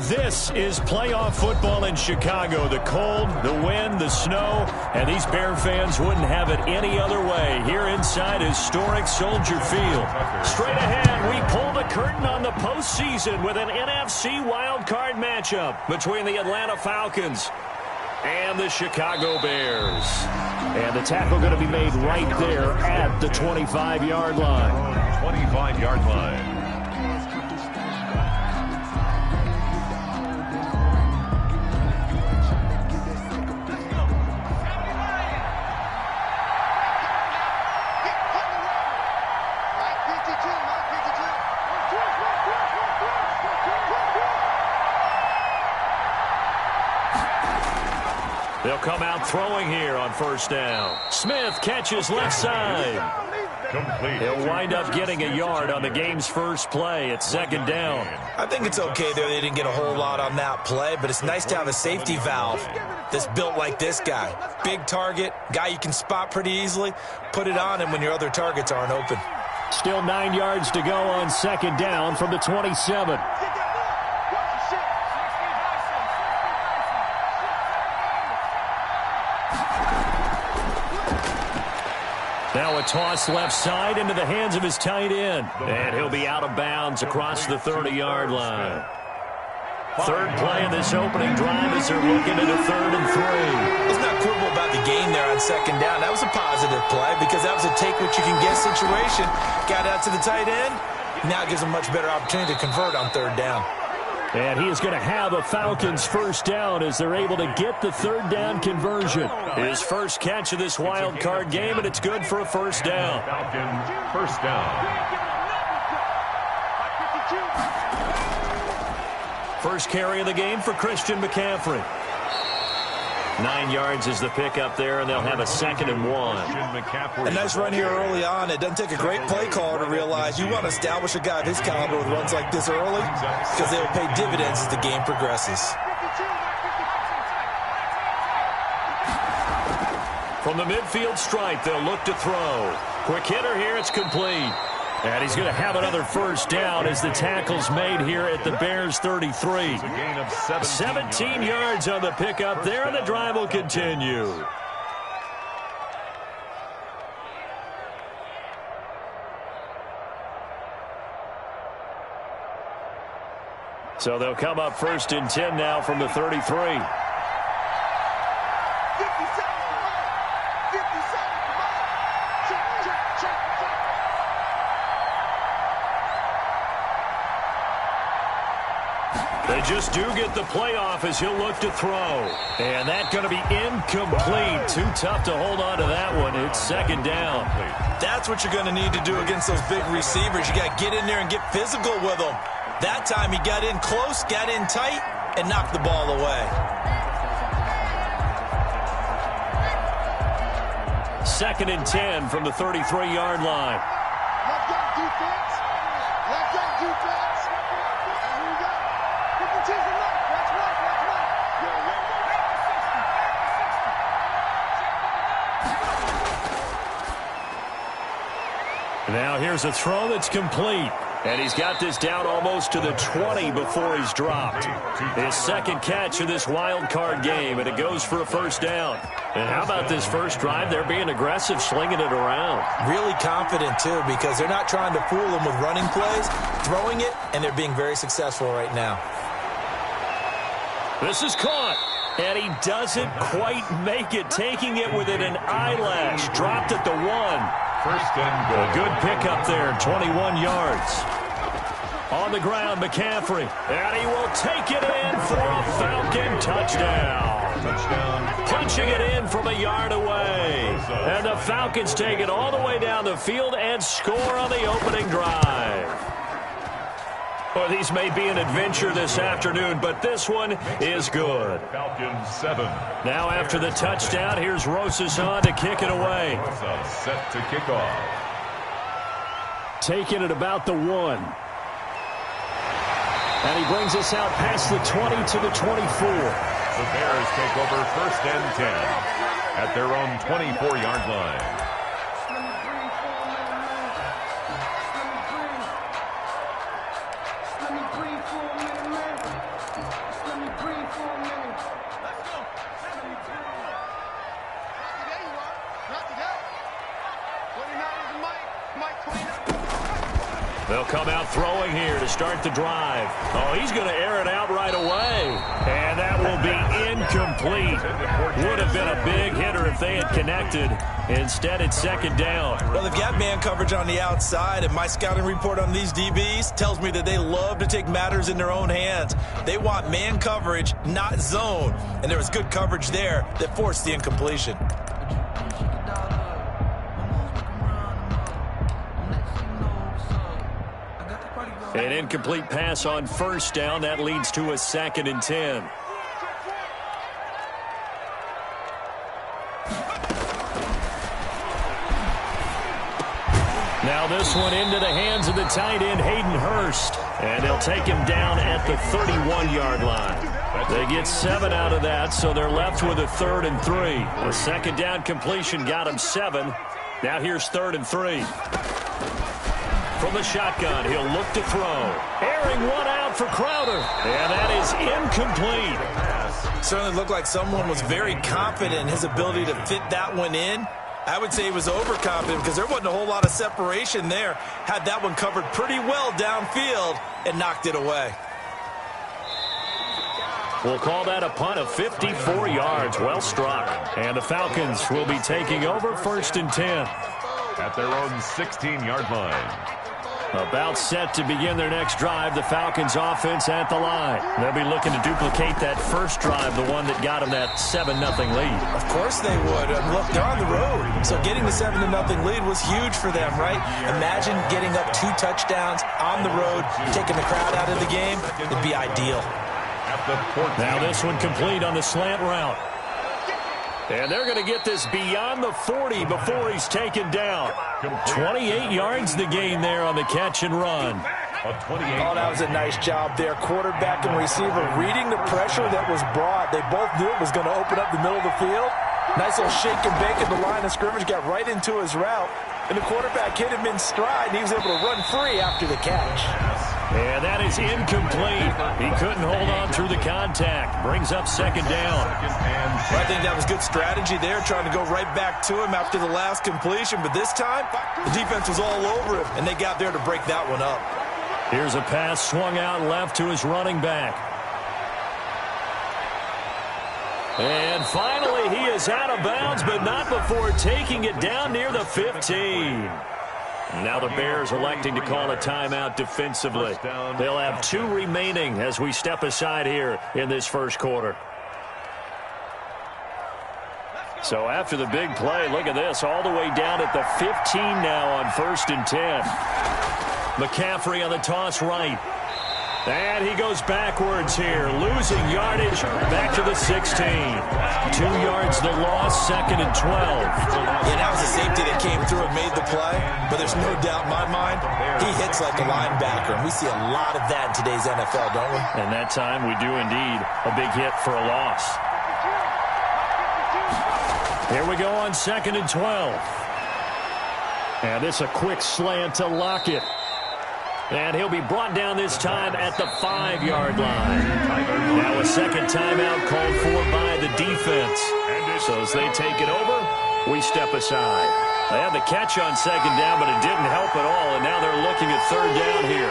This is playoff football in Chicago. The cold, the wind, the snow, and these Bear fans wouldn't have it any other way here inside historic Soldier Field. Straight ahead, we pull the curtain on the postseason with an NFC Wildcard matchup between the Atlanta Falcons and the Chicago Bears. And the tackle going to be made right there at the 25-yard line. 25-yard line. They'll come out throwing here on first down. Smith catches left side. Complete. He'll wind up getting a yard on the game's first play at second down. I think it's okay there. They didn't get a whole lot on that play, but it's nice to have a safety valve that's built like this guy. Big target, guy you can spot pretty easily. Put it on him when your other targets aren't open. Still 9 yards to go on second down from the 27. Now a toss left side into the hands of his tight end. And he'll be out of bounds across the 30-yard line. Third play of this opening drive as they're looking at a 3rd and 3. Let's not quibble about the game there on second down. That was a positive play because that was a take-what-you-can-get situation. Got out to the tight end. Now it gives them a much better opportunity to convert on 3rd down. And he is going to have a Falcons first down as they're able to get the 3rd down conversion. His first catch of this wild card game, and it's good for a first down. Falcons first down. First carry of the game for Christian McCaffrey. 9 yards is the pickup there, and they'll have a 2nd and 1. A nice run here early on. It doesn't take a great play caller to realize you want to establish a guy of his caliber with runs like this early because they will pay dividends as the game progresses. From the midfield stripe, they'll look to throw. Quick hitter here, it's complete. And he's going to have another first down as the tackle's made here at the Bears' 33. A gain of 17 yards on the pickup there, and the drive will continue. So they'll come up 1st and 10 now from the 33. They just do get the playoff as he'll look to throw. And that's going to be incomplete. Too tough to hold on to that one. It's 2nd down. That's what you're going to need to do against those big receivers. You got to get in there and get physical with them. That time he got in close, got in tight, and knocked the ball away. 2nd and 10 from the 33-yard line. Left out defense. Left out defense. Here we go. 52 to the left. Watch left. Watch left. Now here's a throw that's complete. And he's got this down almost to the 20 before he's dropped. His 2nd catch of this wild card game, and it goes for a first down. And how about this first drive? They're being aggressive, slinging it around. Really confident, too, because they're not trying to fool them with running plays, throwing it, and they're being very successful right now. This is caught, and he doesn't quite make it, taking it within an eyelash. Dropped at the 1. First and goal. A good pickup there, 21 yards. On the ground, McCaffrey. And he will take it in for a Falcon touchdown. Touchdown. Punching it in from a yard away. And the Falcons take it all the way down the field and score on the opening drive. Well, these may be an adventure this afternoon, but this one is good. Falcons 7. Now after the touchdown, here's Rosas on to kick it away. Rosa set to kick off. Taking it about the 1. And he brings us out past the 20 to the 24. The Bears take over 1st and 10 at their own 24-yard line. They'll come out throwing here to start the drive. Oh, he's going to air it out right away. And that will be incomplete. Would have been a big hitter if they had connected. Instead, it's second down. Well, they've got man coverage on the outside, and my scouting report on these DBs tells me that they love to take matters in their own hands. They want man coverage, not zone. And there was good coverage there that forced the incompletion. An incomplete pass on first down. That leads to a 2nd and 10. Now this one into the hands of the tight end, Hayden Hurst. And they'll take him down at the 31-yard line. They get 7 out of that, so they're left with a 3rd and 3. The second down completion got him 7. Now here's 3rd and 3. From the shotgun, he'll look to throw. Airing one out for Crowder. And that is incomplete. Certainly looked like someone was very confident in his ability to fit that one in. I would say he was overconfident because there wasn't a whole lot of separation there. Had that one covered pretty well downfield and knocked it away. We'll call that a punt of 54 yards. Well struck. And the Falcons will be taking over 1st and 10. At their own 16-yard line. About set to begin their next drive, the Falcons offense at the line. They'll be looking to duplicate that first drive, the one that got them that 7-0 lead. Of course they would. Look, they're on the road. So getting the 7-0 lead was huge for them, right? Imagine getting up 2 touchdowns on the road, taking the crowd out of the game. It'd be ideal. Now this one complete on the slant route. And they're going to get this beyond the 40 before he's taken down. 28 yards the gain there on the catch and run. Oh, that was a nice job there. Quarterback and receiver reading the pressure that was brought. They both knew it was going to open up the middle of the field. Nice little shake and bake at the line of scrimmage. Got right into his route. And the quarterback hit him in stride, and he was able to run free after the catch. And that is incomplete. He couldn't hold on through the contact. Brings up second down. I think that was good strategy there, trying to go right back to him after the last completion. But this time, the defense was all over him, and they got there to break that one up. Here's a pass swung out left to his running back. And finally, he is out of bounds, but not before taking it down near the 15. Now the Bears electing to call a timeout defensively. They'll have 2 remaining as we step aside here in this first quarter. So after the big play, look at this, all the way down at the 15 now on 1st and 10. McCaffrey on the toss right. And he goes backwards here, losing yardage back to the 16. 2 yards the loss, 2nd and 12. Yeah, that was a safety that came through and made the play, but there's no doubt in my mind, he hits like a linebacker, and we see a lot of that in today's NFL, don't we? And that time we do indeed a big hit for a loss. Here we go on 2nd and 12. And this a quick slant to Lockett. And he'll be brought down this time at the 5-yard line. Now a second timeout called for by the defense. So as they take it over, we step aside. They had the catch on second down, but it didn't help at all. And now they're looking at 3rd down here.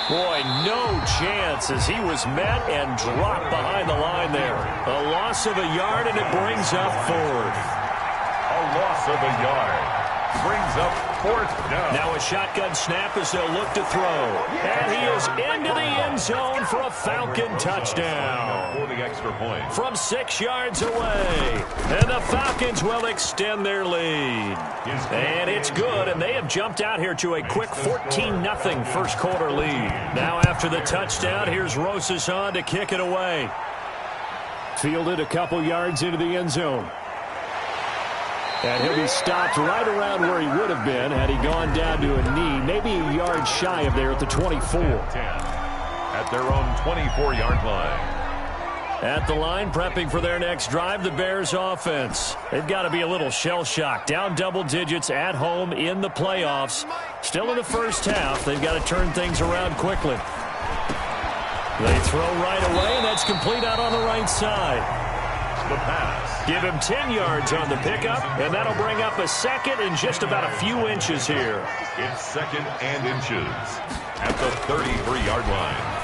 Boy, no chance as he was met and dropped behind the line there. A loss of a yard, and it brings up 4th. A loss of a yard. Brings up 4th down. Now a shotgun snap as they'll look to throw. And he is into the end zone for a Falcon touchdown. For the extra point. From 6 yards away. And the Falcons will extend their lead. And it's good, and they have jumped out here to a quick 14-0 first quarter lead. Now after the touchdown, here's Rosas on to kick it away. Fielded a couple yards into the end zone. And he'll be stopped right around where he would have been had he gone down to a knee, maybe a yard shy of there at the 24. At their own 24-yard line. At the line, prepping for their next drive, the Bears offense. They've got to be a little shell-shocked. Down double digits at home in the playoffs. Still in the first half. They've got to turn things around quickly. They throw right away, and that's complete out on the right side. the pass. Give him 10 yards on the pickup, and that'll bring up a second and just about a few inches here. It's second and inches at the 33-yard line.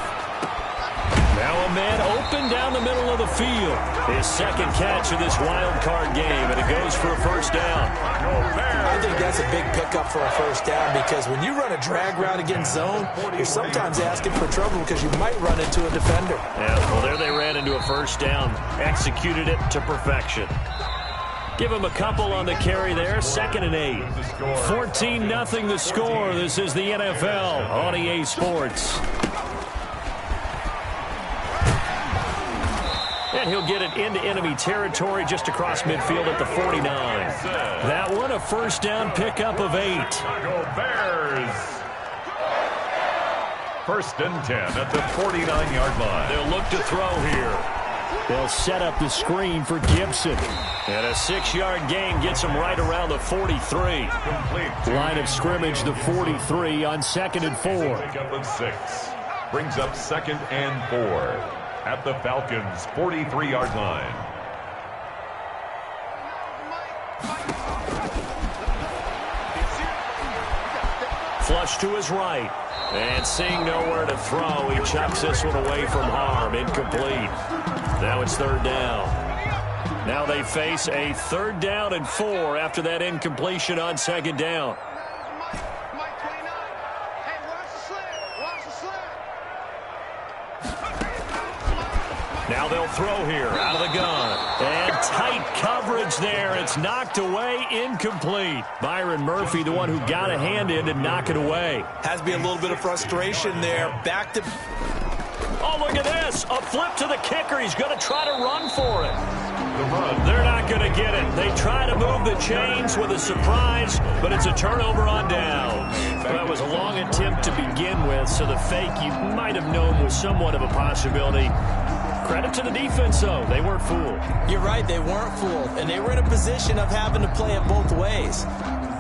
Now a man open down the middle of the field. His second catch of this wild card game, and it goes for a first down. I think that's a big pickup for a first down because when you run a drag route against zone, you're sometimes asking for trouble because you might run into a defender. Yeah, well, there they ran into a first down. Executed it to perfection. Give him a couple on the carry there. 2nd and 8. 14-0 the score. This is the NFL on EA Sports. And he'll get it into enemy territory just across midfield at the 49. That one a first down pickup of 8. Chicago Bears. 1st and 10 at the 49-yard line. They'll look to throw here. They'll set up the screen for Gibson. And a 6-yard gain gets him right around the 43. Line of scrimmage, the 43 on 2nd and 4. Pickup of 6. Brings up 2nd and 4. At the Falcons' 43-yard line. Flush to his right. And seeing nowhere to throw, he chucks this one away from harm. Incomplete. Now it's 3rd down. Now they face a 3rd down and 4 after that incompletion on 2nd down. Now they'll throw here out of the gun. And tight coverage there. It's knocked away, incomplete. Byron Murphy, the one who got a hand in to knock it away. Has to be a little bit of frustration there. Back to... Oh, look at this. A flip to the kicker. He's going to try to run for it. They're not going to get it. They try to move the chains with a surprise, but it's a turnover on down. Well, that was a long attempt to begin with, so the fake you might have known was somewhat of a possibility. Credit to the defense, though. They weren't fooled. You're right, they weren't fooled. And they were in a position of having to play it both ways.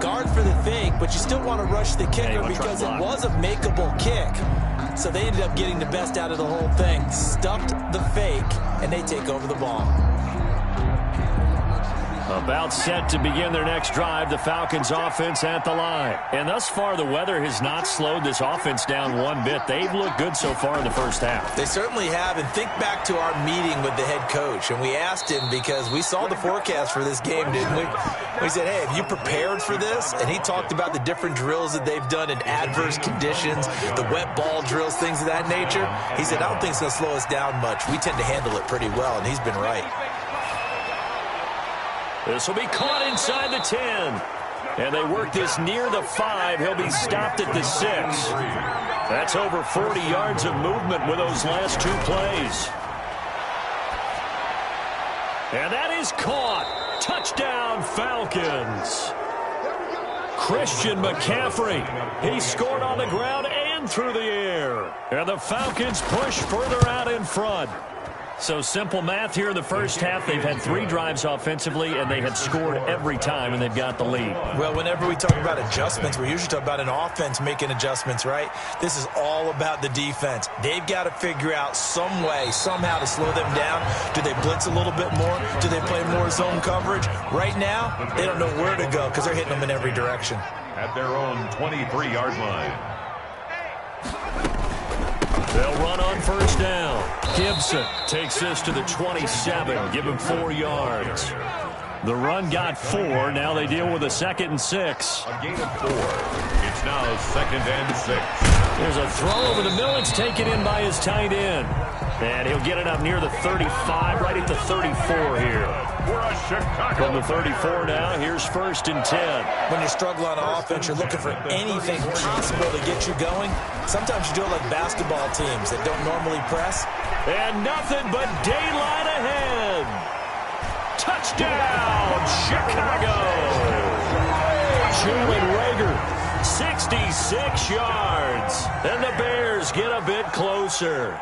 Guard for the fake, but you still want to rush the kicker because it was a makeable kick. So they ended up getting the best out of the whole thing. Stuffed the fake, and they take over the ball. About set to begin their next drive, the Falcons offense at the line. And thus far, the weather has not slowed this offense down one bit. They've looked good so far in the first half. They certainly have. And think back to our meeting with the head coach. And we asked him because we saw the forecast for this game, didn't we? We said, hey, have you prepared for this? And he talked about the different drills that they've done in adverse conditions, the wet ball drills, things of that nature. He said, I don't think it's going to slow us down much. We tend to handle it pretty well, and he's been right. This will be caught inside the 10. And they work this near the 5. He'll be stopped at the 6. That's over 40 yards of movement with those last 2 plays. And that is caught. Touchdown, Falcons. Christian McCaffrey. He scored on the ground and through the air. And the Falcons push further out in front. So simple math here in the first half. They've had 3 drives offensively, and they have scored every time, and they've got the lead. Well, whenever we talk about adjustments, we usually talk about an offense making adjustments, right? This is all about the defense. They've got to figure out some way, somehow to slow them down. Do they blitz a little bit more? Do they play more zone coverage? Right now, they don't know where to go because they're hitting them in every direction. At their own 23-yard line. They'll run on first down. Gibson takes this to the 27. Give him 4 yards. The run got 4. Now they deal with a 2nd and 6. A gain of 4. It's now 2nd and 6. There's a throw over the middle. It's taken in by his tight end. And he'll get it up near the 35, right at the 34 here. From the 34 now, here's 1st and 10. When you're struggling on offense, you're looking for anything possible to get you going. Sometimes you do it like basketball teams that don't normally press. And nothing but daylight ahead. Touchdown, Chicago. Jalen Reagor, 66 yards. And the Bears get a bit closer.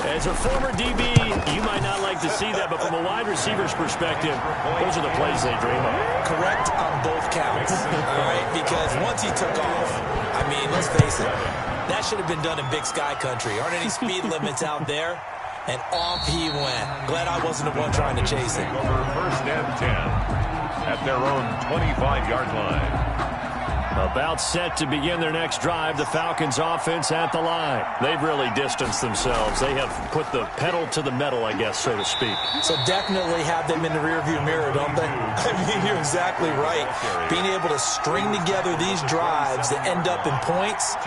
As a former DB, you might not like to see that, but from a wide receiver's perspective, those are the plays they dream of. Correct on both counts, all right? Because once he took off, I mean, let's face it, that should have been done in Big Sky Country. Aren't any speed limits out there? And off he went. Glad I wasn't the one trying to chase it. Over first and 10 at their own 25-yard line. About set to begin their next drive, the Falcons offense at the line. They've really distanced themselves. They have put the pedal to the metal, I guess, so to speak. So definitely have them in the rearview mirror, don't they? I mean, you're exactly right. Being able to string together these drives that end up in points,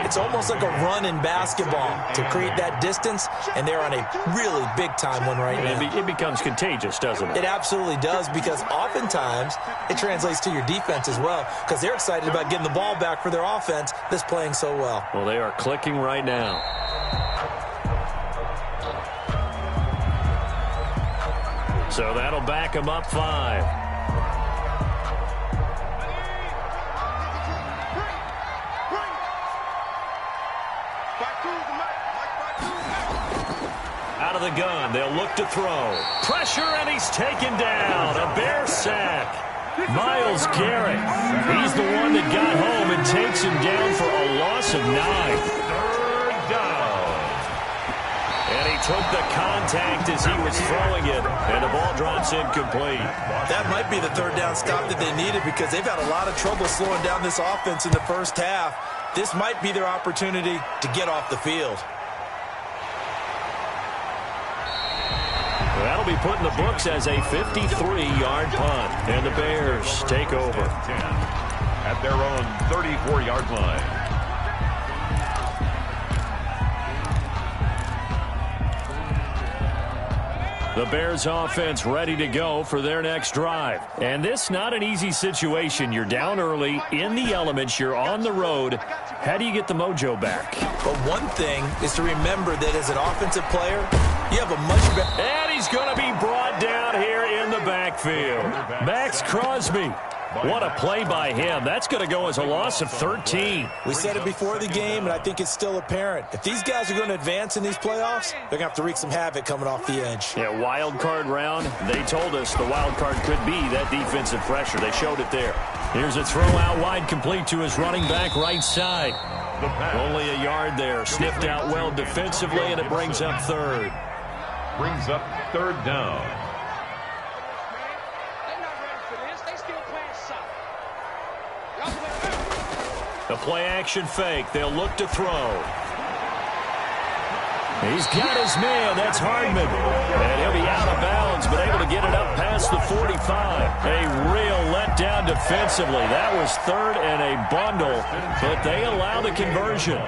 it's almost like a run in basketball to create that distance, and they're on a really big-time one right now. It becomes contagious, doesn't it? It absolutely does, because oftentimes it translates to your defense as well, because they're excited about getting the ball back for their offense that's playing so well. Well, they are clicking right now. So that'll back them up 5. Out of the gun, they'll look to throw. Pressure, and he's taken down. A Bear sack. Myles Garrett, he's the one that got home and takes him down for a loss of 9. Third down. And he took the contact as he was throwing it, and the ball drops incomplete. That might be the third down stop that they needed, because they've had a lot of trouble slowing down this offense in the first half. This might be their opportunity to get off the field. That'll be put in the books as a 53-yard punt, and the Bears take over. 10 at their own 34-yard line. The Bears offense ready to go for their next drive. And this not an easy situation. You're down early, in the elements, you're on the road. How do you get the mojo back? But one thing is to remember that as an offensive player, you have a much better... And he's going to be brought down here in the backfield. Max Crosby. What a play by him. That's going to go as a loss of 13. We said it before the game, and I think it's still apparent. If these guys are going to advance in these playoffs, they're going to have to wreak some havoc coming off the edge. Yeah, wild card round. They told us the wild card could be that defensive pressure. They showed it there. Here's a throw out wide, complete to his running back right side. Only a yard there. Sniffed out well defensively, and it brings up third. Brings up third down. The play-action fake. They'll look to throw. He's got his man. That's Hardman. And he'll be out of bounds, but able to get it up past the 45. A real letdown defensively. That was third and a bundle, but they allow the conversion.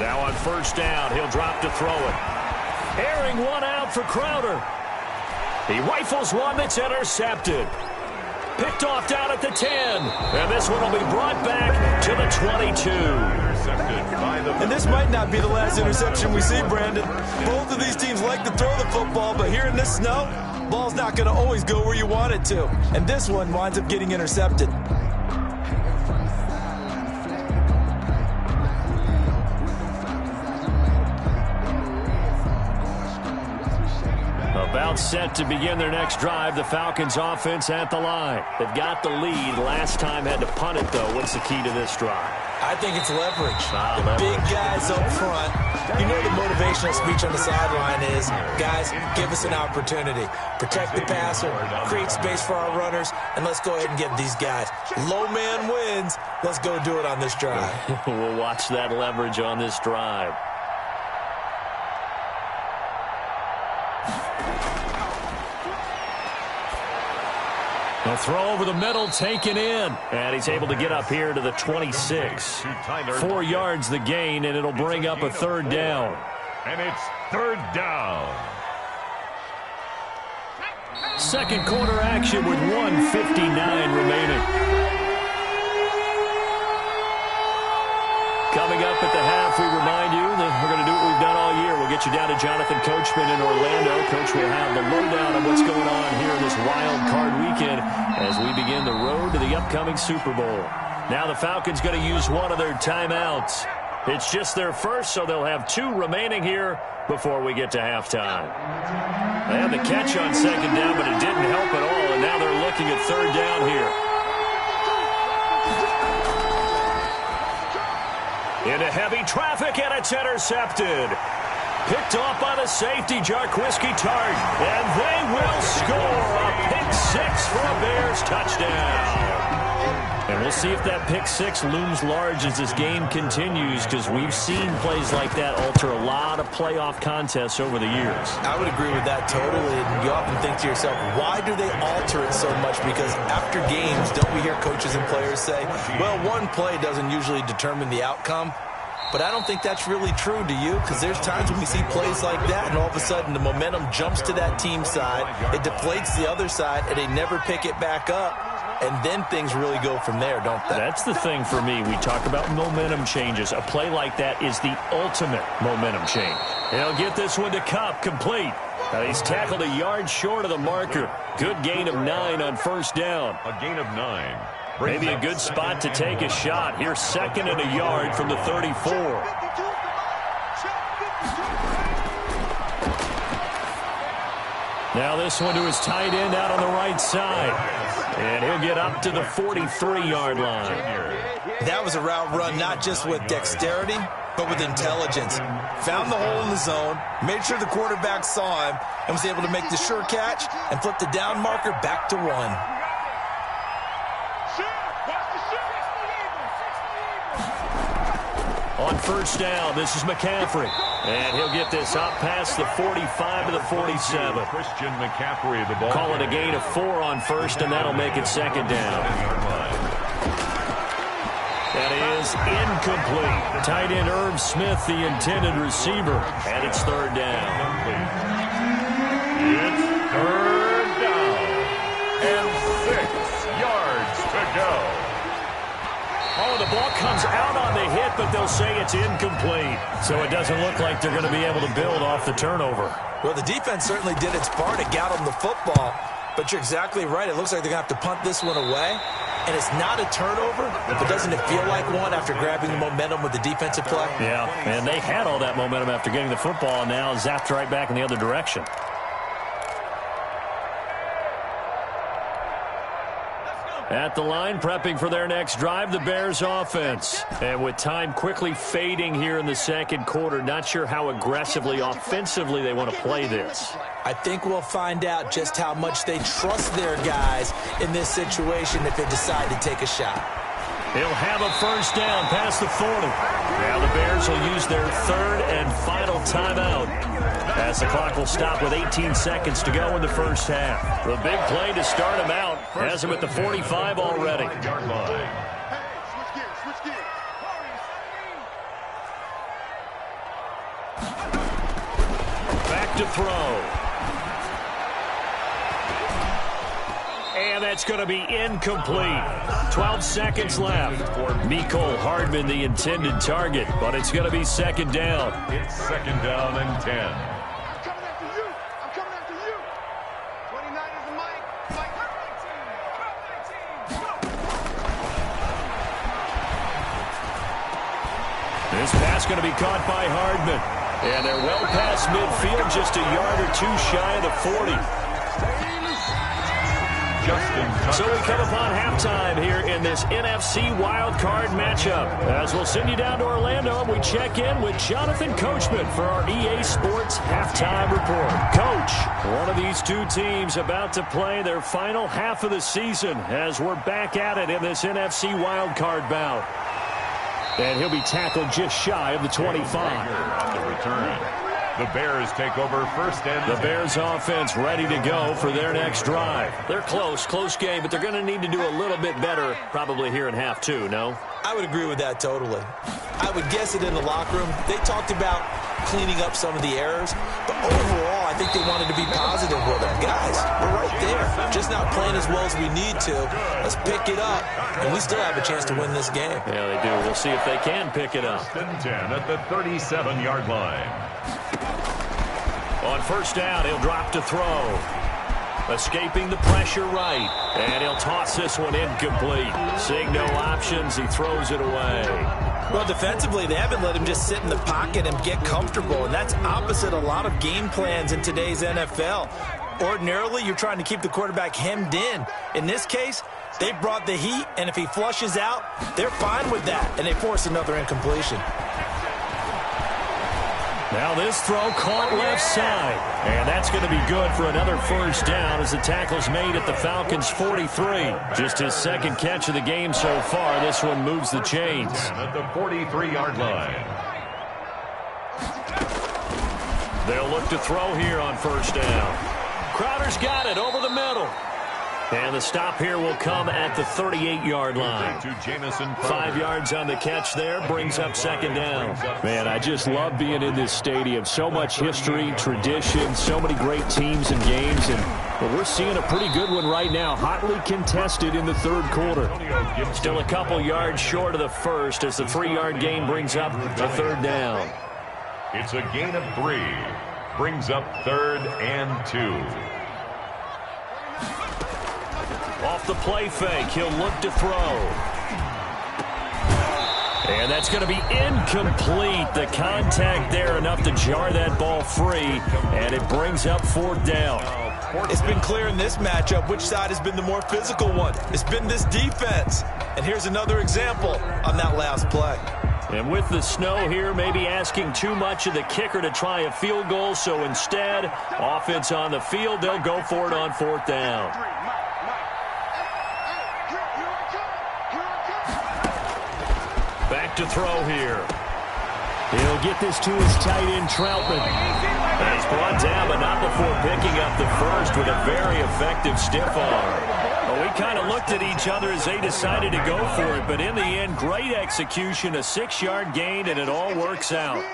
Now on first down, he'll drop to throw it. Airing one out for Crowder. He rifles one that's intercepted. Picked off down at the 10. And this one will be brought back to the 22. And this might not be the last interception we see, Brandon. Both of these teams like to throw the football, but here in this snow, ball's not going to always go where you want it to. And this one winds up getting intercepted. About set to begin their next drive. The Falcons offense at the line. They've got the lead. Last time had to punt it, though. What's the key to this drive? I think it's leverage. Big guys up front. You know the motivational speech on the sideline is, guys, give us an opportunity. Protect the passer, create space for our runners, and let's go ahead and get these guys. Low man wins. Let's go do it on this drive. We'll watch that leverage on this drive. A throw over the middle, taken in. And he's able to get up here to the 26. 4 yards the gain, and it'll bring up a third down. And it's third down. Second quarter action with 1:59 remaining. Coming up at the half, we remind you that we're going to do what we've done all year. We'll get you down to Jonathan Coachman in Orlando. Coach will have the lowdown on what's going on here in this wild card weekend as we begin the road to the upcoming Super Bowl. Now the Falcons going to use one of their timeouts. It's just their first, so they'll have 2 remaining here before we get to halftime. They had the catch on second down, but it didn't help at all, and now they're looking at third down here. Into heavy traffic, and it's intercepted. Picked off by the safety, Jarquiski Tart, and they will score a pick 6 for a Bears touchdown. And we'll see if that pick 6 looms large as this game continues, because we've seen plays like that alter a lot of playoff contests over the years. I would agree with that totally. And you often think to yourself, why do they alter it so much? Because after games, don't we hear coaches and players say, well, one play doesn't usually determine the outcome? But I don't think that's really true, do you? Because there's times when we see plays like that, and all of a sudden the momentum jumps to that team side, it deflates the other side, and they never pick it back up. And then things really go from there, don't they? That's the thing for me. We talk about momentum changes. A play like that is the ultimate momentum change. He'll get this one to Kupp, complete. Now he's tackled a yard short of the marker. Good gain of 9 on first down. A gain of 9. Maybe a good spot to take a shot. Here's 2nd and a yard from the 34. Now this one to his tight end out on the right side. And he'll get up to the 43-yard line. That was a route run not just with dexterity, but with intelligence. Found the hole in the zone, made sure the quarterback saw him, and was able to make the sure catch and flip the down marker back to 1. On first down, this is McCaffrey. And he'll get this up past the 45 to the 47. Christian McCaffrey, the ball. Call it a gain of 4 on first, and that'll make it 2nd down. That is incomplete. Tight end Irv Smith, the intended receiver. And it's 3rd down. It's 3rd down. And 6 yards to go. Oh, the ball comes out on the hit, but they'll say it's incomplete. So it doesn't look like they're going to be able to build off the turnover. Well, the defense certainly did its part to get them the football. But you're exactly right. It looks like they're going to have to punt this one away. And it's not a turnover, but doesn't it feel like one after grabbing the momentum with the defensive play? Yeah, and they had all that momentum after getting the football, and now zapped right back in the other direction. At the line, prepping for their next drive, the Bears offense. And with time quickly fading here in the second quarter, not sure how aggressively, offensively they want to play this. I think we'll find out just how much they trust their guys in this situation if they decide to take a shot. He'll have a first down past the 40. Now the Bears will use their 3rd and final timeout, as the clock will stop with 18 seconds to go in the first half. The big play to start him out has him at the 45 already. Back to throw. And that's going to be incomplete. 12 seconds left. Mecole Hardman, the intended target, but it's going to be 2nd down. It's 2nd down and 10. I'm coming after you. I'm coming after you. 29 is the mic. Mike. This pass going to be caught by Hardman. And they're well past midfield, just a yard or 2 shy of the 40. So we come upon halftime here in this NFC Wildcard matchup. As we'll send you down to Orlando, and we check in with Jonathan Coachman for our EA Sports Halftime Report. Coach, one of these 2 teams about to play their final half of the season as we're back at it in this NFC Wildcard bout. And he'll be tackled just shy of the 25. On the return. The Bears take over first and the Bears offense ready to go for their next drive. They're close game, but they're going to need to do a little bit better probably here in half 2, no? I would agree with that totally. I would guess it in the locker room. They talked about cleaning up some of the errors, but overall I think they wanted to be positive with them. Guys, we're right there. Just not playing as well as we need to. Let's pick it up, and we still have a chance to win this game. Yeah, they do. We'll see if they can pick it up. 10 at the 37-yard line. On first down, he'll drop to throw. Escaping the pressure right. And he'll toss this one incomplete. Seeing no options, he throws it away. Well, defensively, they haven't let him just sit in the pocket and get comfortable, and that's opposite a lot of game plans in today's NFL. Ordinarily, you're trying to keep the quarterback hemmed in. In this case, they brought the heat, and if he flushes out, they're fine with that, and they force another incompletion. Now this throw caught left side, and that's going to be good for another first down as the tackle's made at the Falcons' 43. Just his second catch of the game so far. This one moves the chains. At the 43-yard line. They'll look to throw here on first down. Crowder's got it over the middle. And the stop here will come at the 38-yard line. 5 yards on the catch there, brings up second down. Man, I just love being in this stadium. So much history, tradition, so many great teams and games. And well, we're seeing a pretty good one right now, hotly contested in the third quarter. Still a couple yards short of the first as the 3-yard gain brings up a third down. It's a gain of 3. Brings up 3rd and 2. Off the play fake, he'll look to throw. And that's going to be incomplete. The contact there enough to jar that ball free, and it brings up 4th down. It's been clear in this matchup which side has been the more physical one. It's been this defense. And here's another example on that last play. And with the snow here, maybe asking too much of the kicker to try a field goal, so instead, offense on the field, they'll go for it on 4th down. Back to throw here. He'll get this to his tight end, Troutman. And he's brought down, but not before picking up the first with a very effective stiff arm. Well, we kind of looked at each other as they decided to go for it, but in the end, great execution, a 6-yard gain, and it all works out.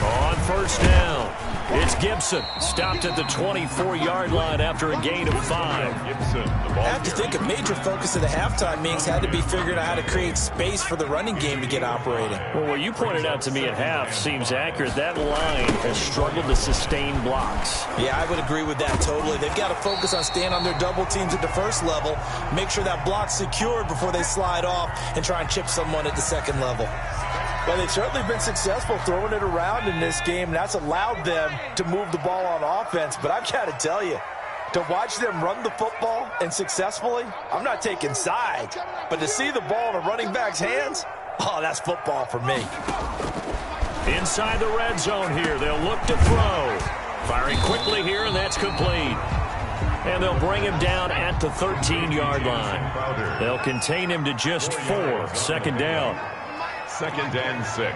On first down, it's Gibson. Stopped at the 24-yard line after a gain of 5. I have to think a major focus of the halftime meetings had to be figuring out how to create space for the running game to get operating. Well, what you pointed out to me at half seems accurate. That line has struggled to sustain blocks. Yeah, I would agree with that totally. They've got to focus on staying on their double teams at the first level, make sure that block's secured before they slide off and try and chip someone at the second level. Well, they've certainly been successful throwing it around in this game. That's allowed them to move the ball on offense. But I've got to tell you, to watch them run the football and successfully, I'm not taking sides. But to see the ball in a running back's hands, oh, that's football for me. Inside the red zone here, they'll look to throw. Firing quickly here, and that's complete. And they'll bring him down at the 13-yard line. They'll contain him to just 4. Second down. 2nd and 6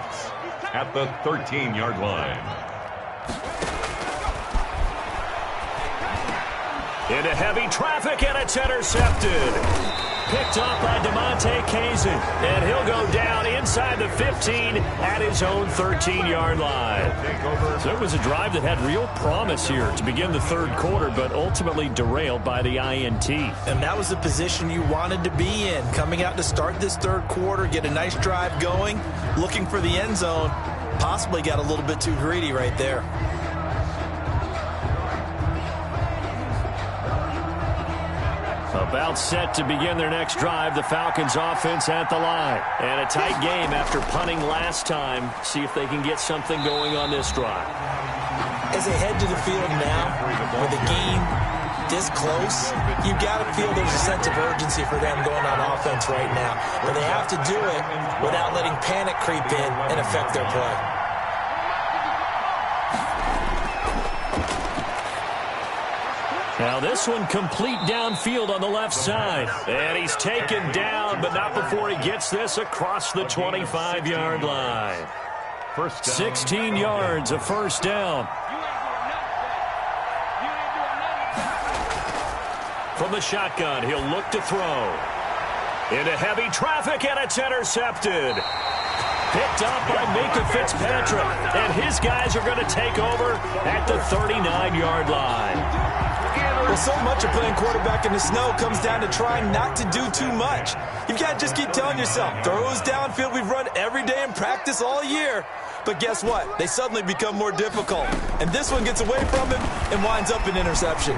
at the 13-yard line. Into heavy traffic, and it's intercepted. Picked up by DeMonte Kazin, and he'll go down inside the 15 at his own 13-yard line. So it was a drive that had real promise here to begin the third quarter, but ultimately derailed by the INT. And that was the position you wanted to be in, coming out to start this third quarter, get a nice drive going, looking for the end zone. Possibly got a little bit too greedy right there. About set to begin their next drive, the Falcons offense at the line. And a tight game after punting last time. See if they can get something going on this drive. As they head to the field now, with the game this close, you got to feel there's a sense of urgency for them going on offense right now. But they have to do it without letting panic creep in and affect their play. Now this one complete downfield on the left side. And he's taken down, but not before he gets this across the 25-yard line. 16 yards, a first down. From the shotgun, he'll look to throw. Into heavy traffic, and it's intercepted. Picked up by Minka Fitzpatrick. And his guys are going to take over at the 39-yard line. Well, so much of playing quarterback in the snow comes down to trying not to do too much. You've got to just keep telling yourself, throws downfield we've run every day in practice all year. But guess what? They suddenly become more difficult. And this one gets away from him and winds up an interception.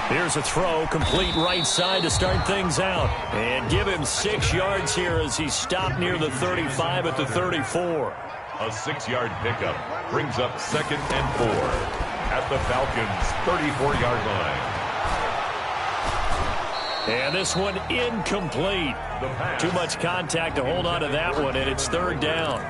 Here's a throw, complete right side to start things out. And give him 6 yards here as he stopped near the 35 at the 34. A 6-yard pickup brings up 2nd and 4 at the Falcons' 34-yard line. And this one incomplete. Too much contact to hold on to that one, and it's 3rd down.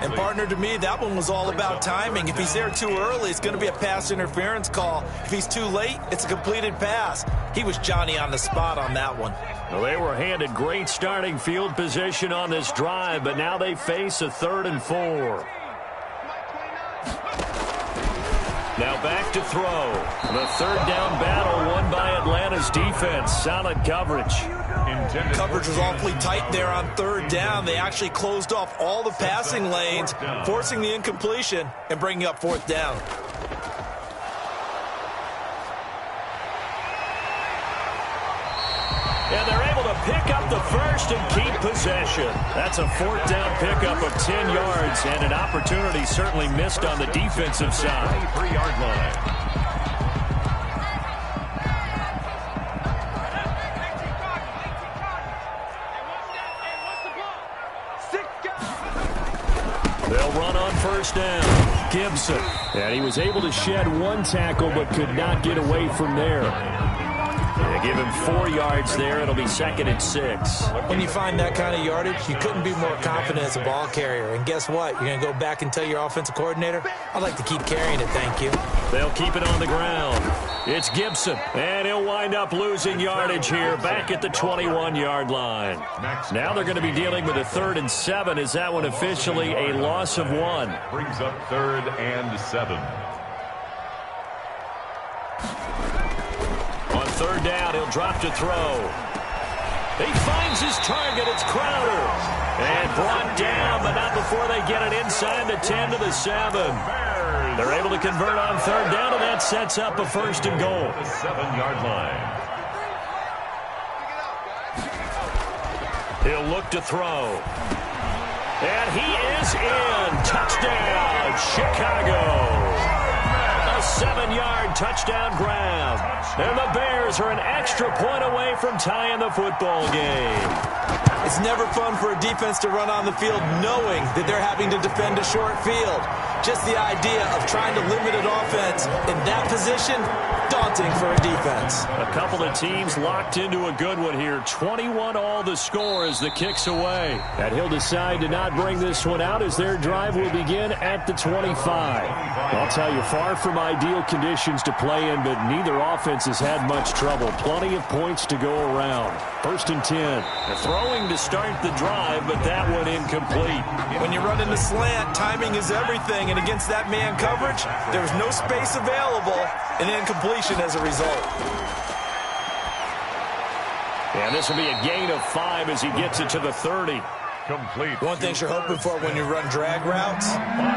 And partner, to me, that one was all about timing. If he's there too early, it's going to be a pass interference call. If he's too late, it's a completed pass. He was Johnny on the spot on that one. Well, they were handed great starting field position on this drive, but now they face a 3rd and 4. Now back to throw. The 3rd down battle won by Atlanta's defense. Solid coverage. Coverage was awfully tight there on 3rd down. They actually closed off all the passing lanes, forcing the incompletion and bringing up 4th down. And they're able to pick up the first and keep possession. That's a 4th down pickup of 10 yards and an opportunity certainly missed on the defensive side. 3-yard line. They'll run on 1st down. Gibson. And he was able to shed 1 tackle but could not get away from there. They give him 4 yards there. It'll be 2nd and 6. When you find that kind of yardage, you couldn't be more confident as a ball carrier. And guess what? You're going to go back and tell your offensive coordinator, I'd like to keep carrying it, thank you. They'll keep it on the ground. It's Gibson, and he'll wind up losing yardage here back at the 21-yard line. Now they're going to be dealing with a 3rd and 7. Is that one officially a loss of 1? Brings up 3rd and 7. On 3rd down, he'll drop to throw. He finds his target. It's Crowder. And brought down, but not before they get it inside the 10 to the 7. They're able to convert on 3rd down, and that sets up a 1st and goal. The 7-yard line. He'll look to throw. And he is in. Touchdown, Chicago. A 7-yard touchdown grab. And the Bears are an extra point away from tying the football game. It's never fun for a defense to run on the field knowing that they're having to defend a short field. Just the idea of trying to limit an offense in that position, daunting for a defense. A couple of teams locked into a good one here. 21-all the score as the kick's away. And he'll decide to not bring this one out as their drive will begin at the 25. I'll tell you, far from ideal conditions to play in, but neither offense has had much trouble. Plenty of points to go around. 1st and 10. They're throwing to start the drive, but that one incomplete. When you run in the slant, timing is everything, and against that man coverage, there's no space available, and incompletion as a result. And this will be a gain of 5 as he gets it to the 30. Complete. One thing you're hoping for when you run drag routes,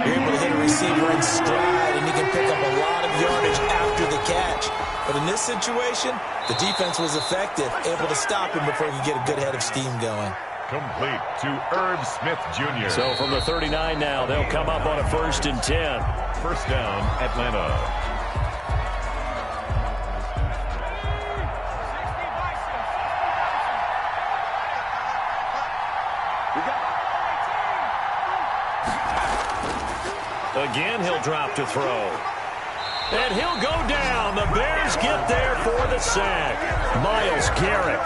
you're able to hit a receiver in stride, and you can pick up a lot of yardage after the catch. But in this situation, the defense was effective, able to stop him before he could get a good head of steam going. Complete to Irv Smith Jr. So from the 39 now, they'll come up on a 1st and 10. 1st down, Atlanta. Again, he'll drop to throw. And he'll go down. The Bears get there for the sack. Myles Garrett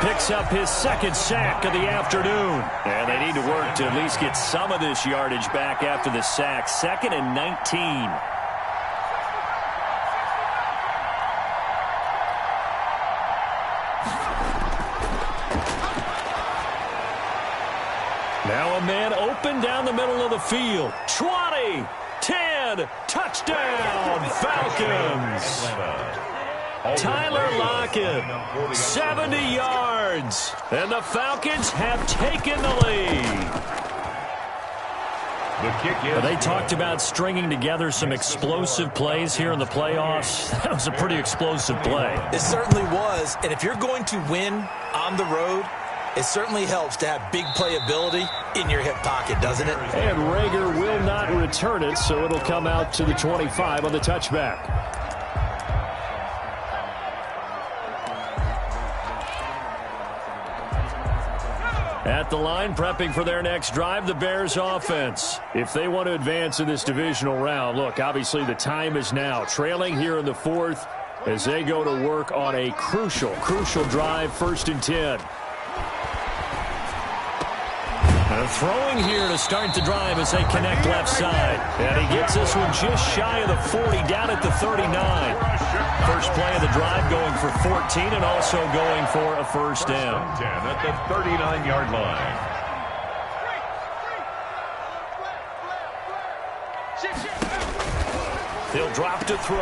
picks up his 2nd sack of the afternoon. And they need to work to at least get some of this yardage back after the sack. 2nd and 19. Now a man open down the middle of the field. 20, 10, touchdown, Falcons. Tyler Lockett, 70 yards. And the Falcons have taken the lead. They talked about stringing together some explosive plays here in the playoffs. That was a pretty explosive play. It certainly was. And if you're going to win on the road, it certainly helps to have big playability in your hip pocket, doesn't it? And Rager will not return it, so it'll come out to the 25 on the touchback. At the line, prepping for their next drive, the Bears offense. If they want to advance in this divisional round, look, obviously the time is now. Trailing here in the fourth as they go to work on a crucial drive, 1st and 10. And throwing here to start the drive as they connect left side. And he gets this one just shy of the 40, down at the 39. First play of the drive going for 14 and also going for a first down. 10 at the 39-yard line. He'll drop to throw.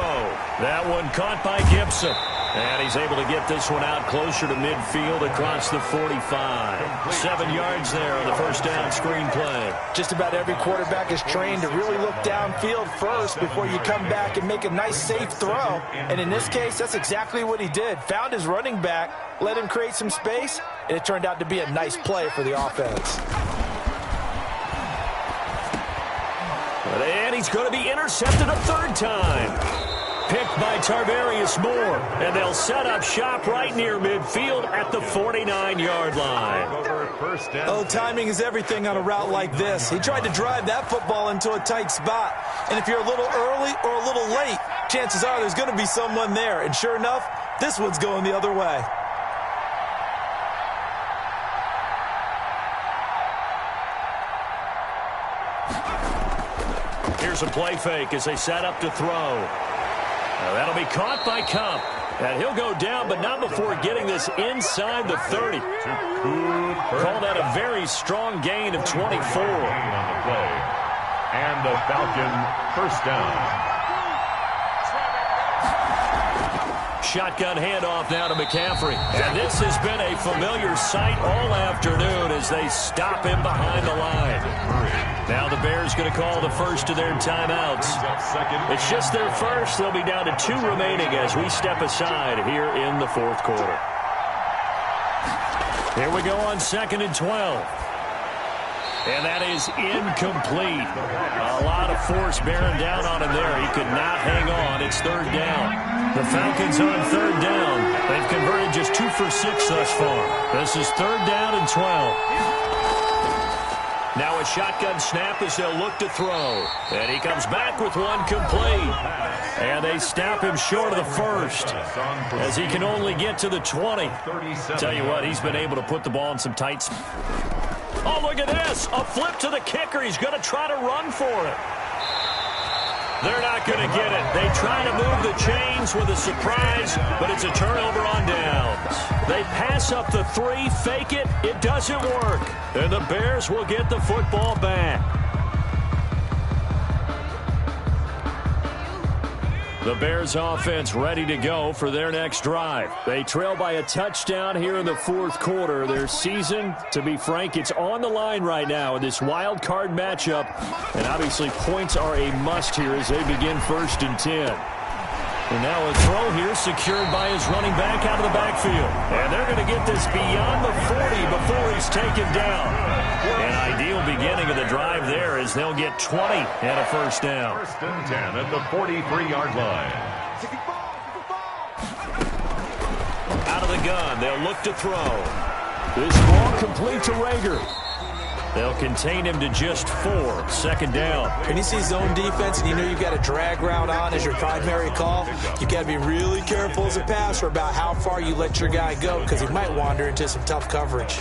That one caught by Gibson. And he's able to get this one out closer to midfield across the 45. 7 yards there on the first down screen play. Just about every quarterback is trained to really look downfield first before you come back and make a nice, safe throw. And in this case, that's exactly what he did. Found his running back, let him create some space, and it turned out to be a nice play for the offense. And he's going to be intercepted a third time. Picked by Tarvarius Moore, and they'll set up shop right near midfield at the 49-yard line. Oh, timing is everything on a route like this. He tried to drive that football into a tight spot. And if you're a little early or a little late, chances are there's going to be someone there. And sure enough, this one's going the other way. Here's a play fake as they set up to throw. Now that'll be caught by Cup. And he'll go down, but not before getting this inside the 30. Call that a very strong gain of 24. On the play. And the Falcon first down. Shotgun handoff now to McCaffrey. And this has been a familiar sight all afternoon as they stop him behind the line. Now the Bears going to call the first of their timeouts. It's just their first. They'll be down to 2 remaining as we step aside here in the fourth quarter. Here we go on 2nd and 12. And that is incomplete. A lot of force bearing down on him there. He could not hang on. It's 3rd down. The Falcons on 3rd down. They've converted just 2 for 6 thus far. This is 3rd down and 12. Now a shotgun snap as they'll look to throw. And he comes back with one complete. And they stop him short of the first as he can only get to the 20. Tell you what, he's been able to put the ball in some tight spots. Oh, look at this. A flip to the kicker. He's going to try to run for it. They're not going to get it. They try to move the chains with a surprise, but it's a turnover on downs. They pass up the 3, fake it. It doesn't work. And the Bears will get the football back. The Bears offense ready to go for their next drive. They trail by a touchdown here in the fourth quarter. Their season, to be frank, it's on the line right now in this wild card matchup. And obviously points are a must here as they begin 1st and 10. And now a throw here secured by his running back out of the backfield. And they're going to get this beyond the 40 before he's taken down. An ideal beginning of the drive there as they'll get 20 and a first down. 1st and 10 at the 43-yard line. Out of the gun, they'll look to throw. This ball complete to Rager. They'll contain him to just 4. 2nd down. When you see zone defense and you know you've got a drag route on as your primary call, you've got to be really careful as a passer about how far you let your guy go because he might wander into some tough coverage.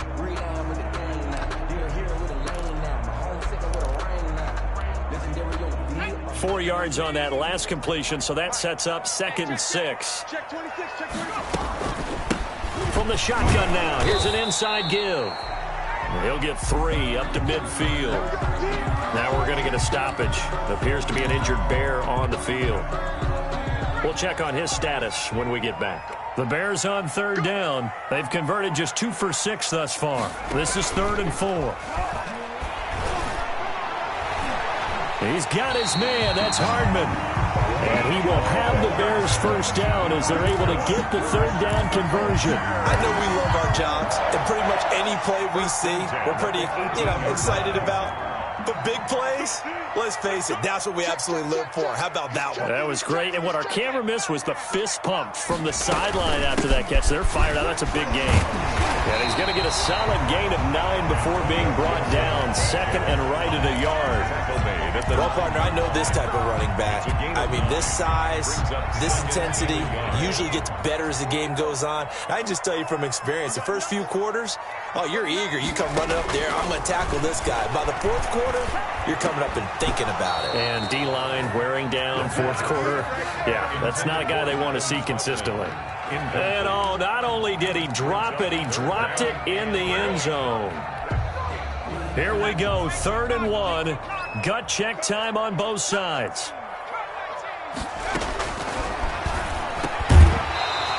Four yards on that last completion, so that sets up 2nd and 6. From the shotgun now, here's an inside give. He'll get 3 up to midfield. Now we're going to get a stoppage. Appears to be an injured Bear on the field. We'll check on his status when we get back. The Bears on 3rd down. They've converted just 2 for 6 thus far. This is 3rd and 4. He's got his man. That's Hardman. And he will have the Bears first down as they're able to get the third down conversion. I know we love our jobs, and pretty much any play we see, we're pretty, excited about. But big plays, let's face it, that's what we absolutely live for. How about that one? That was great. And what our camera missed was the fist pump from the sideline after that catch. They're fired out. That's a big gain. And he's going to get a solid gain of 9 before being brought down. Second and right at a yard. Well, partner, I know this type of running back. I mean, this size, this intensity usually gets better as the game goes on. I can just tell you from experience, the first few quarters, you're eager. You come running up there, I'm going to tackle this guy. By the fourth quarter, you're coming up and thinking about it. And D-line wearing down fourth quarter. Yeah, that's not a guy they want to see consistently. And not only did he drop it, he dropped it in the end zone. Here we go, 3rd and 1. Gut check time on both sides.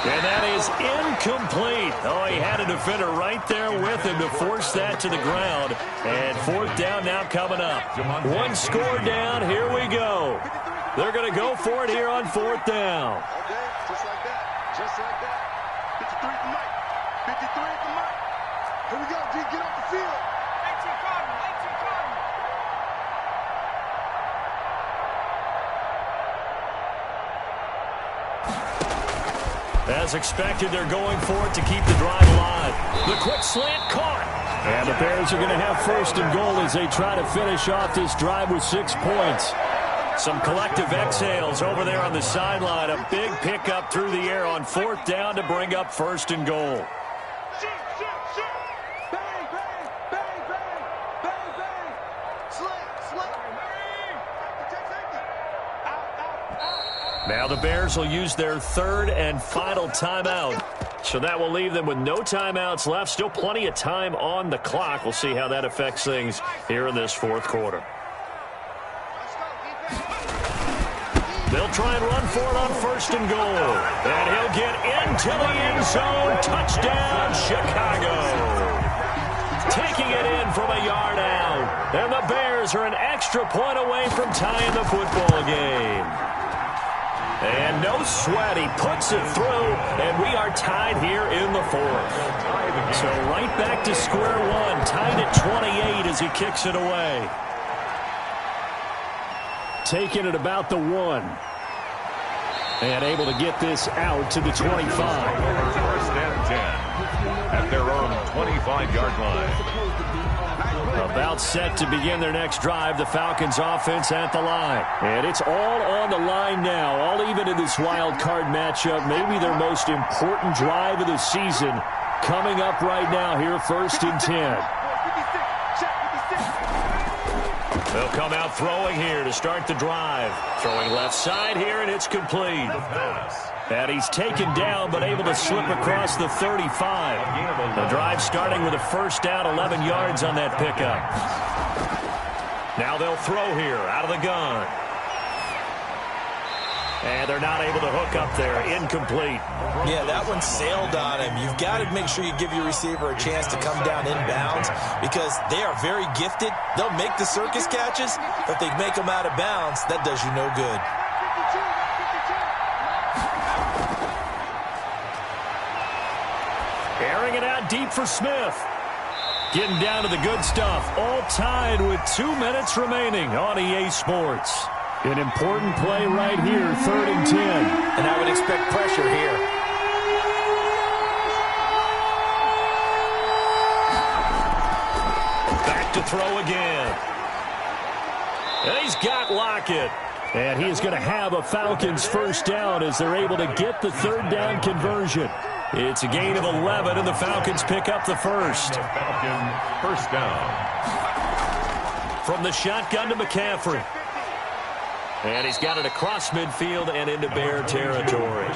And that is incomplete. He had a defender right there with him to force that to the ground. And 4th down now coming up. 1 score down. Here we go. They're going to go for it here on 4th down. Okay, just like that. Just like that. 53 at the mic. 53 at the mic. Here we go, D. Get off the field. 18 Cardinal. 18 Cardinal. As expected, they're going for it to keep the drive alive. The quick slant caught. And the Bears are going to have 1st and goal as they try to finish off this drive with 6 points. Some collective exhales over there on the sideline. A big pickup through the air on 4th down to bring up 1st and goal. Bang, bang, bang, bang, bang, bang. Slant. Now the Bears will use their 3rd and final timeout. So that will leave them with no timeouts left. Still plenty of time on the clock. We'll see how that affects things here in this 4th quarter. They'll try and run for it on 1st and goal. And he'll get into the end zone. Touchdown, Chicago. Taking it in from a yard out. And the Bears are an extra point away from tying the football game. And no sweat. He puts it through. And we are tied here in the 4th. So right back to square one. Tied at 28 as he kicks it away. Taking it about the 1. And able to get this out to the 25. 1st and 10 at their own 25-yard line. About set to begin their next drive. The Falcons offense at the line. And it's all on the line now. All even in this wild card matchup. Maybe their most important drive of the season coming up right now here, 1st and 10. They'll come out throwing here to start the drive. Throwing left side here, and it's complete. And he's taken down, but able to slip across the 35. The drive starting with a 1st down, 11 yards on that pickup. Now they'll throw here out of the gun. And they're not able to hook up there. Incomplete. Yeah, that one sailed on him. You've got to make sure you give your receiver a chance to come down inbounds because they are very gifted. They'll make the circus catches, but if they make them out of bounds, that does you no good. Airing it out deep for Smith. Getting down to the good stuff. All tied with 2 minutes remaining on EA Sports. An important play right here, 3rd and 10. And I would expect pressure here. Back to throw again. And he's got Lockett. And he is going to have a Falcons 1st down as they're able to get the 3rd down conversion. It's a gain of 11, and the Falcons pick up the 1st. Falcons 1st down. From the shotgun to McCaffrey. And he's got it across midfield and into Bear territory.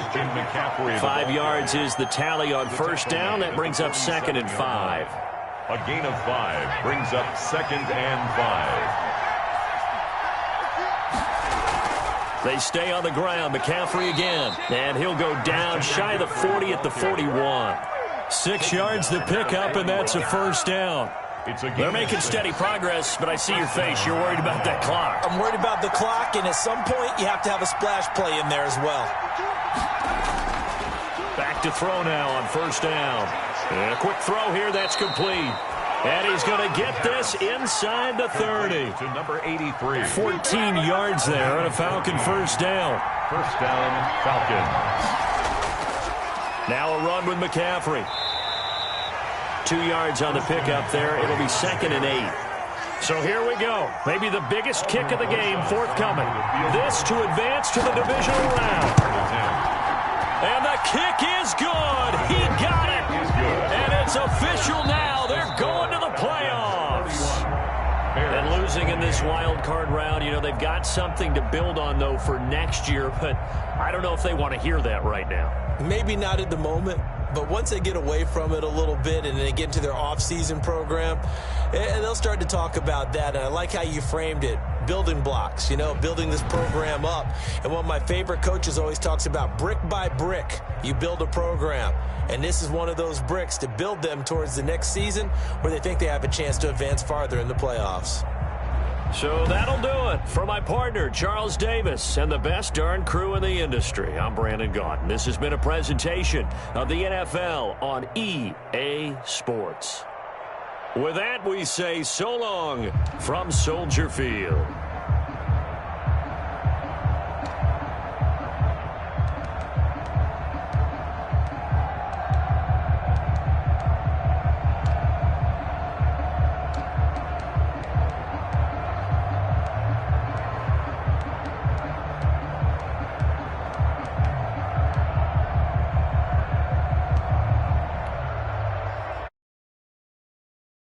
5 yards is the tally on 1st down. That brings up 2nd and 5. A gain of 5 brings up 2nd and 5. They stay on the ground. McCaffrey again. And he'll go down shy of the 40 at the 41. 6 yards the pickup, and that's a 1st down. They're making steady progress, but I see your face. You're worried about that clock. I'm worried about the clock, and at some point, you have to have a splash play in there as well. Back to throw now on first down. And a quick throw here. That's complete. And he's going to get this inside the 30. To number 83. 14 yards there on a Falcon first down. First down, Falcons. Now a run with McCaffrey. 2 yards on the pickup there. It'll be 2nd and 8. So here we go. Maybe the biggest kick of the game forthcoming. This to advance to the divisional round. And the kick is good. He got it. And it's official now. They're going to the playoffs. And losing in this wild card round, you know, they've got something to build on, though, for next year. But I don't know if they want to hear that right now. Maybe not at the moment, but once they get away from it a little bit and they get into their off-season program, they'll start to talk about that. And I like how you framed it. Building blocks, you know, building this program up. And one of my favorite coaches always talks about brick by brick, you build a program. And this is one of those bricks to build them towards the next season where they think they have a chance to advance farther in the playoffs. So that'll do it for my partner, Charles Davis, and the best darn crew in the industry. I'm Brandon Gaudin. This has been a presentation of the NFL on EA Sports. With that, we say so long from Soldier Field.